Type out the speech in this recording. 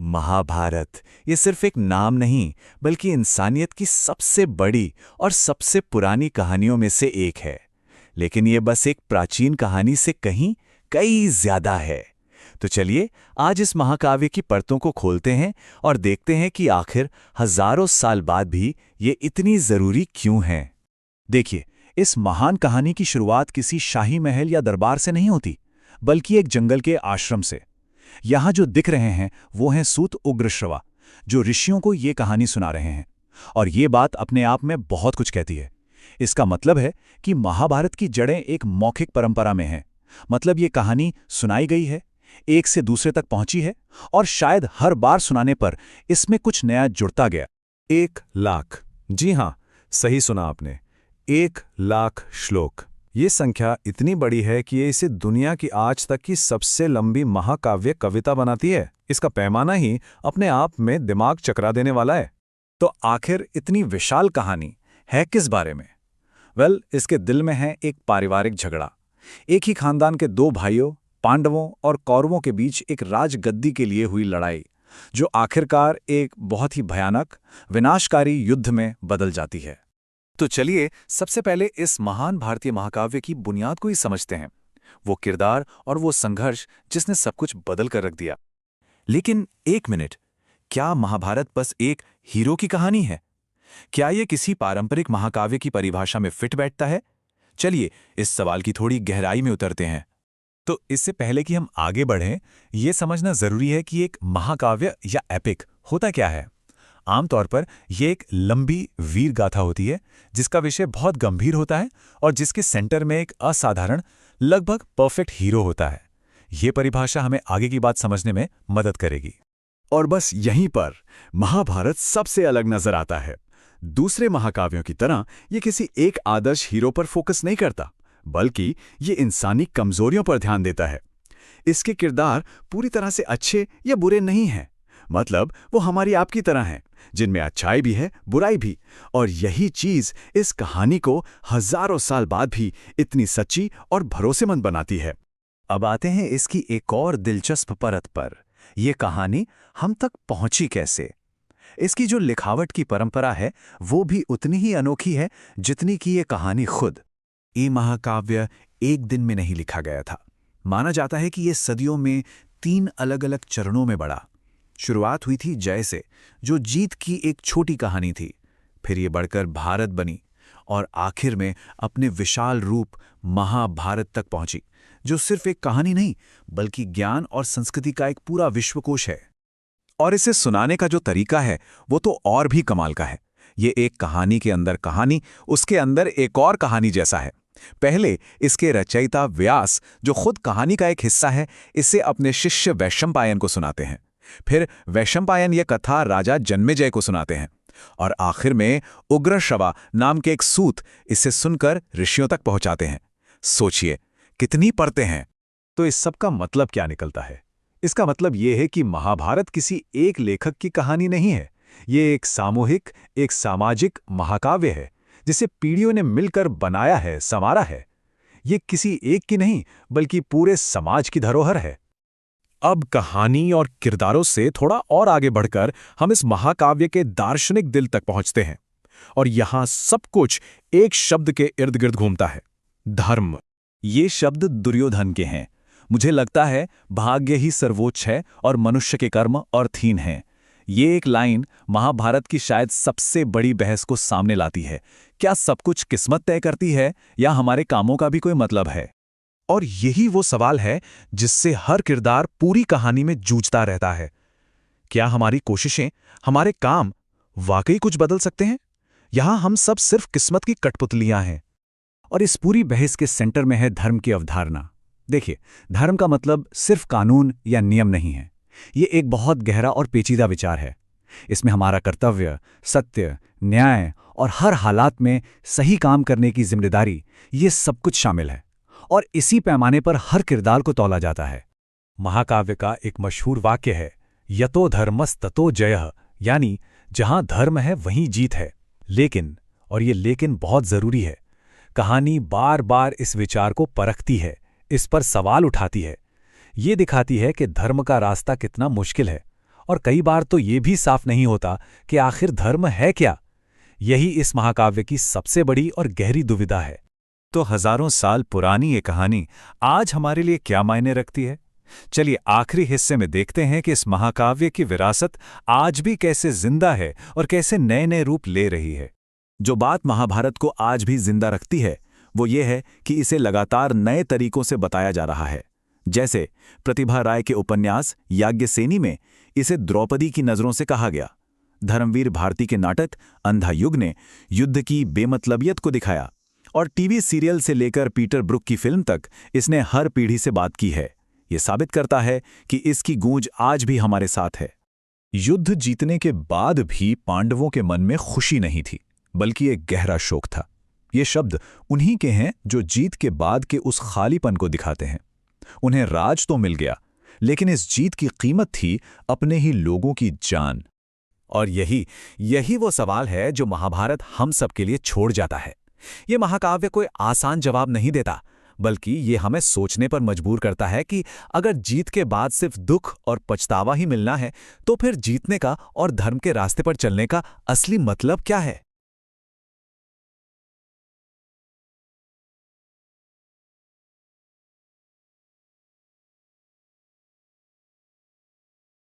महाभारत ये सिर्फ एक नाम नहीं, बल्कि इंसानियत की सबसे बड़ी और सबसे पुरानी कहानियों में से एक है। लेकिन ये बस एक प्राचीन कहानी से कहीं कई ज्यादा है। तो चलिए आज इस महाकाव्य की परतों को खोलते हैं और देखते हैं कि आखिर हजारों साल बाद भी ये इतनी जरूरी क्यों है। देखिए, इस महान कहानी की शुरुआत किसी शाही महल या दरबार से नहीं होती, बल्कि एक जंगल के आश्रम से। यहाँ जो दिख रहे हैं वो हैं सूत उग्रश्रवा, जो ऋषियों को ये कहानी सुना रहे हैं। और ये बात अपने आप में बहुत कुछ कहती है। इसका मतलब है कि महाभारत की जड़ें एक मौखिक परंपरा में हैं। मतलब ये कहानी सुनाई गई है, एक से दूसरे तक पहुंची है, और शायद हर बार सुनाने पर इसमें कुछ नया जुड़ता गया। 1,00,000, जी हाँ, सही सुना आपने। 1,00,000 श्लोक। ये संख्या इतनी बड़ी है कि ये इसे दुनिया की आज तक की सबसे लंबी महाकाव्य कविता बनाती है। इसका पैमाना ही अपने आप में दिमाग चकरा देने वाला है। तो आखिर इतनी विशाल कहानी है किस बारे में? इसके दिल में है एक पारिवारिक झगड़ा। एक ही खानदान के दो भाइयों, पांडवों और कौरवों के बीच एक राजगद्दी के लिए हुई लड़ाई, जो आखिरकार एक बहुत ही भयानक, विनाशकारी युद्ध में बदल जाती है। तो चलिए सबसे पहले इस महान भारतीय महाकाव्य की बुनियाद को ही समझते हैं, वो किरदार और वो संघर्ष जिसने सब कुछ बदल कर रख दिया। लेकिन एक मिनट, क्या महाभारत बस एक हीरो की कहानी है? क्या ये किसी पारंपरिक महाकाव्य की परिभाषा में फिट बैठता है? चलिए इस सवाल की थोड़ी गहराई में उतरते हैं। तो इससे पहले कि हम आगे बढ़ें, ये समझना जरूरी है कि एक महाकाव्य या एपिक होता क्या है। आमतौर पर यह एक लंबी वीर गाथा होती है जिसका विषय बहुत गंभीर होता है और जिसके सेंटर में एक असाधारण, लगभग परफेक्ट हीरो होता है। यह परिभाषा हमें आगे की बात समझने में मदद करेगी। और बस यहीं पर महाभारत सबसे अलग नजर आता है। दूसरे महाकाव्यों की तरह यह किसी एक आदर्श हीरो पर फोकस नहीं करता, बल्कि ये इंसानी कमजोरियों पर ध्यान देता है। इसके किरदार पूरी तरह से अच्छे या बुरे नहीं हैं, मतलब वो हमारी आपकी तरह हैं, जिनमें अच्छाई भी है, बुराई भी। और यही चीज इस कहानी को हजारों साल बाद भी इतनी सच्ची और भरोसेमंद बनाती है। अब आते हैं इसकी एक और दिलचस्प परत पर। यह कहानी हम तक पहुंची कैसे? इसकी जो लिखावट की परंपरा है वो भी उतनी ही अनोखी है जितनी कि ये कहानी खुद। ये महाकाव्य एक दिन में नहीं लिखा गया था। माना जाता है कि ये सदियों में 3 अलग-अलग चरणों में बढ़ा। शुरुआत हुई थी जय से, जो जीत की एक छोटी कहानी थी। फिर ये बढ़कर भारत बनी और आखिर में अपने विशाल रूप महाभारत तक पहुंची, जो सिर्फ एक कहानी नहीं बल्कि ज्ञान और संस्कृति का एक पूरा विश्वकोश है। और इसे सुनाने का जो तरीका है वो तो और भी कमाल का है। ये एक कहानी के अंदर कहानी, उसके अंदर एक और कहानी जैसा है। पहले इसके रचयिता व्यास, जो खुद कहानी का एक हिस्सा है, इसे अपने शिष्य वैशंपायन को सुनाते हैं। फिर वैशंपायन यह कथा राजा जन्मेजय को सुनाते हैं और आखिर में उग्रश्रवा नाम के एक सूत इसे सुनकर ऋषियों तक पहुंचाते हैं। सोचिए कितनी परतें हैं। तो इस सब का मतलब क्या निकलता है? इसका मतलब यह है कि महाभारत किसी एक लेखक की कहानी नहीं है। ये एक सामूहिक, एक सामाजिक महाकाव्य है जिसे पीढ़ियों ने मिलकर बनाया है, संवारा है। ये किसी एक की नहीं बल्कि पूरे समाज की धरोहर है। अब कहानी और किरदारों से थोड़ा और आगे बढ़कर हम इस महाकाव्य के दार्शनिक दिल तक पहुंचते हैं। और यहां सब कुछ एक शब्द के इर्द गिर्द घूमता है, धर्म। ये शब्द दुर्योधन के हैं। मुझे लगता है भाग्य ही सर्वोच्च है और मनुष्य के कर्म अर्थहीन हैं। ये एक लाइन महाभारत की शायद सबसे बड़ी बहस को सामने लाती है। क्या सब कुछ किस्मत तय करती है या हमारे कामों का भी कोई मतलब है? और यही वो सवाल है जिससे हर किरदार पूरी कहानी में जूझता रहता है। क्या हमारी कोशिशें, हमारे काम वाकई कुछ बदल सकते हैं? यहां हम सब सिर्फ किस्मत की कठपुतलियां हैं। और इस पूरी बहस के सेंटर में है धर्म की अवधारणा। देखिए, धर्म का मतलब सिर्फ कानून या नियम नहीं है। ये एक बहुत गहरा और पेचीदा विचार है। इसमें हमारा कर्तव्य, सत्य, न्याय और हर हालात में सही काम करने की जिम्मेदारी, ये सब कुछ शामिल है। और इसी पैमाने पर हर किरदार को तौला जाता है। महाकाव्य का एक मशहूर वाक्य है, यतो धर्मस्ततो जयः, यानी जहां धर्म है वहीं जीत है। लेकिन, और ये लेकिन बहुत जरूरी है, कहानी बार बार इस विचार को परखती है, इस पर सवाल उठाती है। ये दिखाती है कि धर्म का रास्ता कितना मुश्किल है और कई बार तो ये भी साफ नहीं होता कि आखिर धर्म है क्या। यही इस महाकाव्य की सबसे बड़ी और गहरी दुविधा है। तो हजारों साल पुरानी ये कहानी आज हमारे लिए क्या मायने रखती है? चलिए आखिरी हिस्से में देखते हैं कि इस महाकाव्य की विरासत आज भी कैसे जिंदा है और कैसे नए नए रूप ले रही है। जो बात महाभारत को आज भी जिंदा रखती है वो ये है कि इसे लगातार नए तरीकों से बताया जा रहा है। जैसे प्रतिभा राय के उपन्यास याज्ञसेनी में इसे द्रौपदी की नजरों से कहा गया। धर्मवीर भारती के नाटक अंधा युग ने युद्ध की बेमतलबियत को दिखाया, और टीवी सीरियल से लेकर पीटर ब्रुक की फिल्म तक इसने हर पीढ़ी से बात की है। ये साबित करता है कि इसकी गूंज आज भी हमारे साथ है। युद्ध जीतने के बाद भी पांडवों के मन में खुशी नहीं थी, बल्कि एक गहरा शोक था। ये शब्द उन्हीं के हैं जो जीत के बाद के उस खालीपन को दिखाते हैं। उन्हें राज तो मिल गया, लेकिन इस जीत की कीमत थी अपने ही लोगों की जान। और यही वो सवाल है जो महाभारत हम सब के लिए छोड़ जाता है। ये महाकाव्य कोई आसान जवाब नहीं देता, बल्कि ये हमें सोचने पर मजबूर करता है कि अगर जीत के बाद सिर्फ दुख और पछतावा ही मिलना है, तो फिर जीतने का और धर्म के रास्ते पर चलने का असली मतलब क्या है।